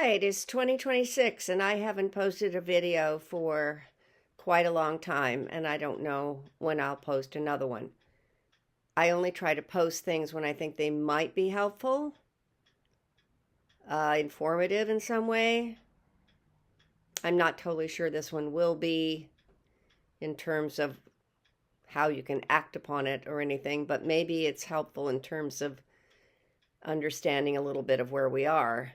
right, it's 2026 and I haven't posted a video for quite a long time, and I don't know when I'll post another one. I only try to post things when I think they might be helpful, informative in some way. I'm not totally sure this one will be in terms of how you can act upon it or anything, but maybe it's helpful in terms of understanding a little bit of where we are.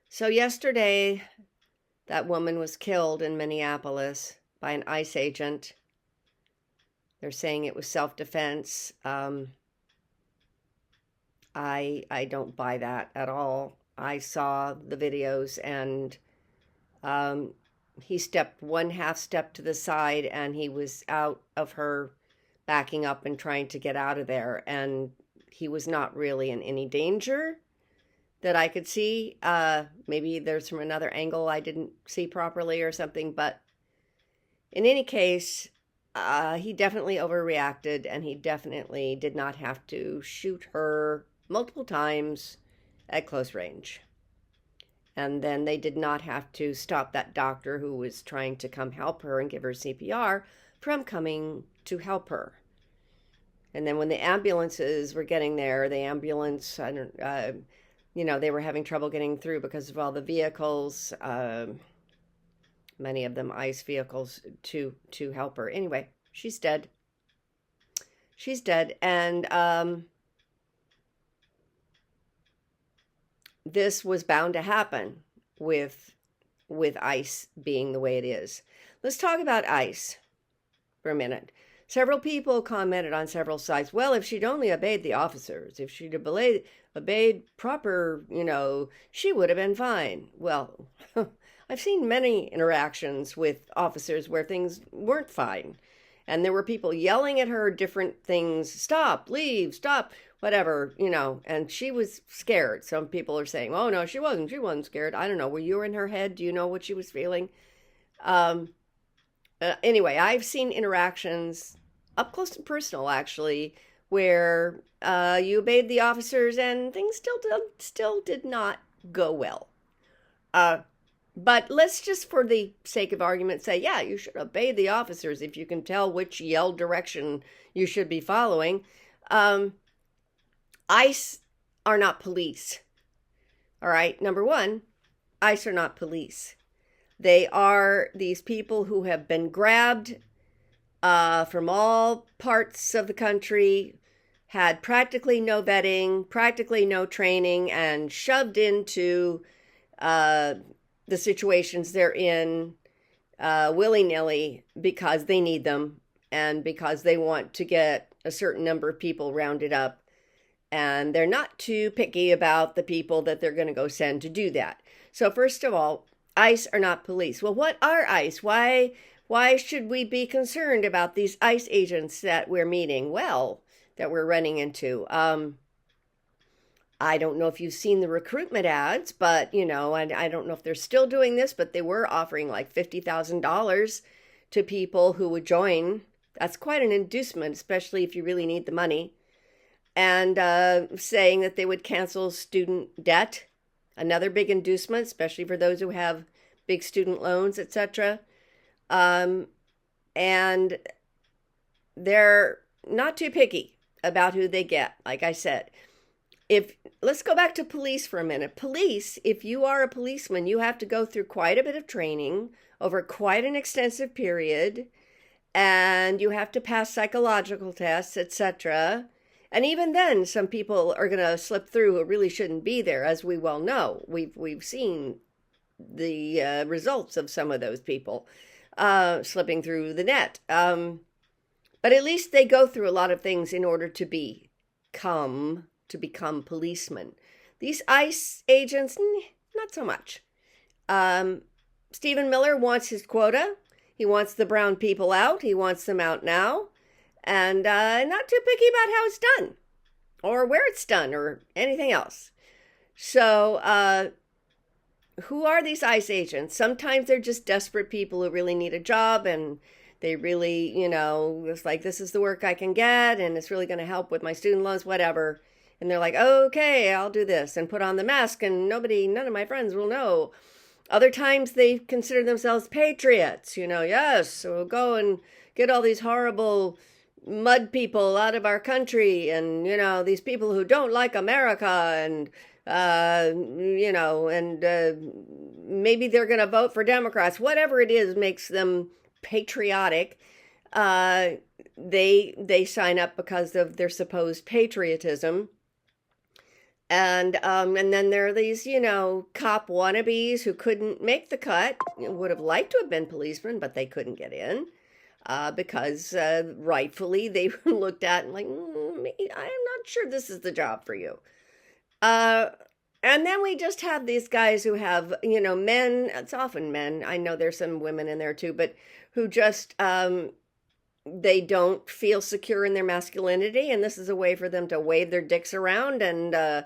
So yesterday, that woman was killed in Minneapolis by an ICE agent. They're saying it was self-defense. I don't buy that at all. I saw the videos, and he stepped one half step to the side, and he was out of her, backing up and trying to get out of there. And he was not really in any danger that I could see. Maybe there's from another angle I didn't see properly or something, but in any case, he definitely overreacted, and he definitely did not have to shoot her multiple times at close range. And then they did not have to stop that doctor who was trying to come help her and give her CPR from coming to help her. And then when the ambulances were getting there, the ambulance, they were having trouble getting through because of all the vehicles, many of them ICE vehicles, to help her. Anyway, she's dead. She's dead. And this was bound to happen with ICE being the way it is. Let's talk about ICE for a minute. Several people commented on several sites, well, if she'd only obeyed the officers, if she'd obeyed proper, she would have been fine. Well, I've seen many interactions with officers where things weren't fine. And there were people yelling at her different things, stop, leave, stop, whatever, and she was scared. Some people are saying, oh, no, she wasn't scared. I don't know. Were you in her head? Do you know what she was feeling? Anyway, I've seen interactions up close and personal, actually, where you obeyed the officers and things still did not go well. But let's just, for the sake of argument, say, yeah, you should obey the officers if you can tell which yell direction you should be following. ICE are not police. All right, number one, ICE are not police. They are these people who have been grabbed from all parts of the country, had practically no vetting, practically no training, and shoved into the situations they're in willy-nilly because they need them and because they want to get a certain number of people rounded up. And they're not too picky about the people that they're going to go send to do that. So first of all, ICE are not police. Well, what are ICE? Why should we be concerned about these ICE agents that we're meeting? Well, that we're running into. I don't know if you've seen the recruitment ads, but, I don't know if they're still doing this, but they were offering like $50,000 to people who would join. That's quite an inducement, especially if you really need the money. And saying that they would cancel student debt, another big inducement, especially for those who have big student loans, etc. And they're not too picky about who they get, like I said. Let's go back to police for a minute. Police, if you are a policeman, you have to go through quite a bit of training over quite an extensive period, and you have to pass psychological tests, etc. And even then, some people are going to slip through who really shouldn't be there, as we well know. We've seen the results of some of those people slipping through the net. But at least they go through a lot of things in order to become policemen. These ICE agents, not so much. Stephen Miller wants his quota. He wants the brown people out. He wants them out now. And not too picky about how it's done or where it's done or anything else. So who are these ICE agents? Sometimes they're just desperate people who really need a job, and they really, it's like, this is the work I can get, and it's really going to help with my student loans, whatever. And they're like, okay, I'll do this and put on the mask and none of my friends will know. Other times they consider themselves patriots, yes, so we'll go and get all these horrible mud people out of our country and, these people who don't like America and, maybe they're going to vote for Democrats. Whatever it is makes them patriotic. They sign up because of their supposed patriotism. And then there are these, cop wannabes who couldn't make the cut, would have liked to have been policemen, but they couldn't get in because rightfully they were looked at and like, I'm not sure this is the job for you. And then we just have these guys who have, men, it's often men, I know there's some women in there too, but who just, they don't feel secure in their masculinity, and this is a way for them to wave their dicks around and,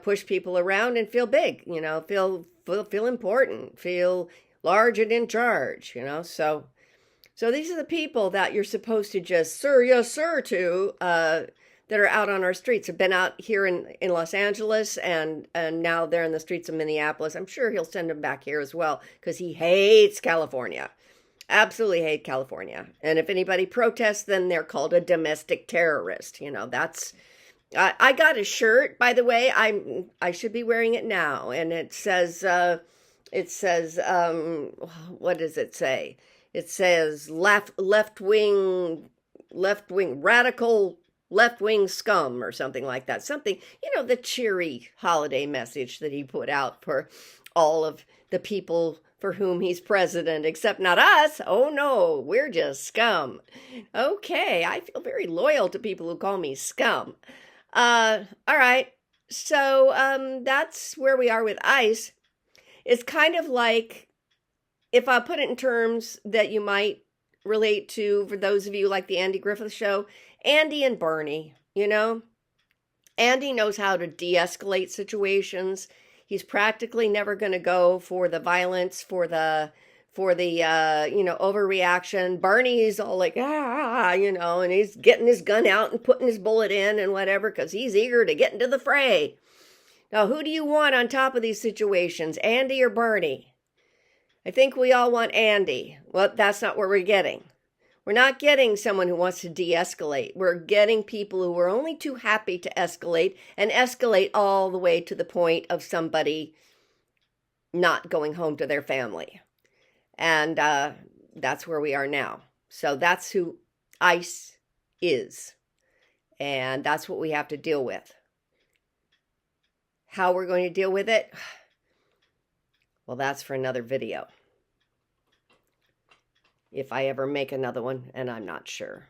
push people around and feel big, feel important, feel large and in charge, So these are the people that you're supposed to just, sir, yes, sir, to, that are out on our streets. Have been out here in Los Angeles and now they're in the streets of Minneapolis. I'm sure he'll send them back here as well because he hates California. Absolutely hate California. And if anybody protests, then they're called a domestic terrorist. That's, I got a shirt, by the way, I should be wearing it now. And it says, what does it say? It says left-wing, radical left-wing scum or something like that. Something, the cheery holiday message that he put out for all of the people for whom he's president, except not us. Oh no, we're just scum. Okay, I feel very loyal to people who call me scum. All right, so that's where we are with ICE. It's kind of like, if I put it in terms that you might relate to, for those of you like the Andy Griffith show, Andy and Barney, Andy knows how to de-escalate situations. He's practically never going to go for the violence, for the overreaction. Barney is all like, and he's getting his gun out and putting his bullet in and whatever, because he's eager to get into the fray. Now, who do you want on top of these situations, Andy or Barney? I think we all want Andy. Well, that's not what we're getting. We're not getting someone who wants to de-escalate. We're getting people who are only too happy to escalate and escalate all the way to the point of somebody not going home to their family. And that's where we are now. So that's who ICE is. And that's what we have to deal with. How we're going to deal with it? Well, that's for another video. If I ever make another one, and I'm not sure.